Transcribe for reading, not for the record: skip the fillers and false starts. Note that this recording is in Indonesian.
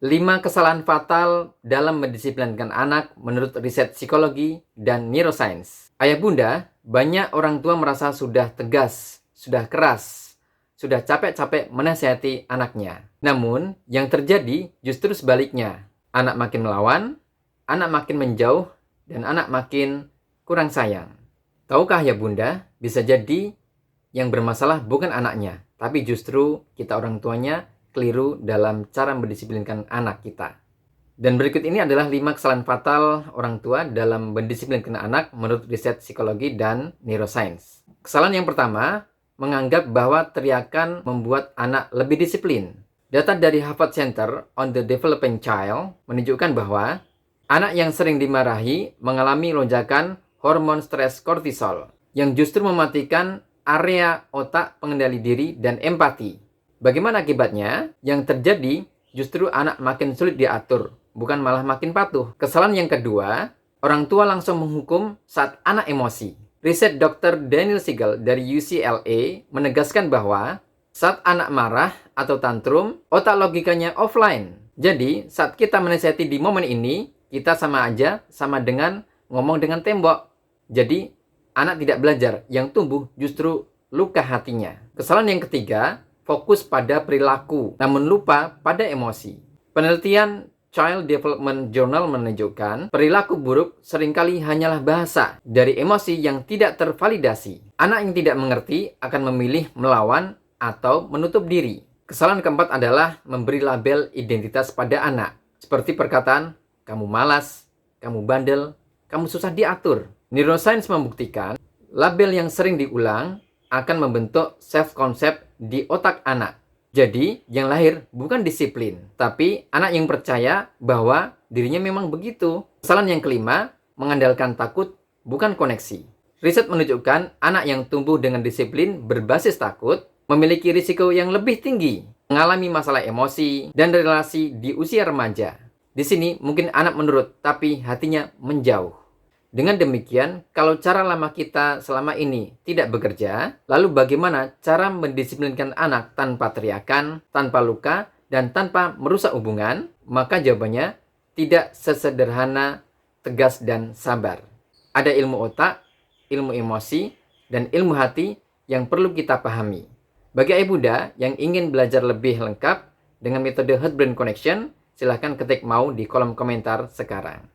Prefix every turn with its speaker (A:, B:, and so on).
A: 5 kesalahan fatal dalam mendisiplinkan anak menurut riset psikologi dan neuroscience. Ayah bunda, banyak orang tua merasa sudah tegas, sudah keras, sudah capek-capek menasihati anaknya. Namun, yang terjadi justru sebaliknya. Anak makin melawan, anak makin menjauh, dan anak makin kurang sayang. Tahukah ya bunda, bisa jadi yang bermasalah bukan anaknya, tapi justru kita orang tuanya keliru dalam cara mendisiplinkan anak kita. Dan berikut ini adalah 5 kesalahan fatal orang tua dalam mendisiplinkan anak menurut riset psikologi dan neuroscience. Kesalahan yang pertama, menganggap bahwa teriakan membuat anak lebih disiplin. Data dari Harvard Center on the Developing Child menunjukkan bahwa anak yang sering dimarahi mengalami lonjakan hormon stres kortisol yang justru mematikan area otak pengendali diri dan empati. Bagaimana akibatnya? Yang terjadi justru anak makin sulit diatur, bukan malah makin patuh. Kesalahan yang kedua, orang tua langsung menghukum saat anak emosi. Riset Dr. Daniel Siegel dari UCLA menegaskan bahwa saat anak marah atau tantrum, otak logikanya offline. Jadi, saat kita menasihati di momen ini, kita sama dengan ngomong dengan tembok. Jadi, anak tidak belajar, yang tumbuh justru luka hatinya. Kesalahan yang ketiga, fokus pada perilaku, namun lupa pada emosi. Penelitian Child Development Journal menunjukkan perilaku buruk seringkali hanyalah bahasa dari emosi yang tidak tervalidasi. Anak yang tidak mengerti akan memilih melawan atau menutup diri. Kesalahan keempat adalah memberi label identitas pada anak, seperti perkataan, kamu malas, kamu bandel, kamu susah diatur. Neuroscience membuktikan, label yang sering diulang akan membentuk self-concept di otak anak. Jadi, yang lahir bukan disiplin, tapi anak yang percaya bahwa dirinya memang begitu. Kesalahan yang kelima, mengandalkan takut bukan koneksi. Riset menunjukkan anak yang tumbuh dengan disiplin berbasis takut memiliki risiko yang lebih tinggi mengalami masalah emosi dan relasi di usia remaja. Di sini mungkin anak menurut, tapi hatinya menjauh. Dengan demikian, kalau cara lama kita selama ini tidak bekerja, lalu bagaimana cara mendisiplinkan anak tanpa teriakan, tanpa luka, dan tanpa merusak hubungan? Maka jawabannya tidak sesederhana, tegas, dan sabar. Ada ilmu otak, ilmu emosi, dan ilmu hati yang perlu kita pahami. Bagi ayah bunda yang ingin belajar lebih lengkap dengan metode Heart Brain Connection, silahkan ketik mau di kolom komentar sekarang.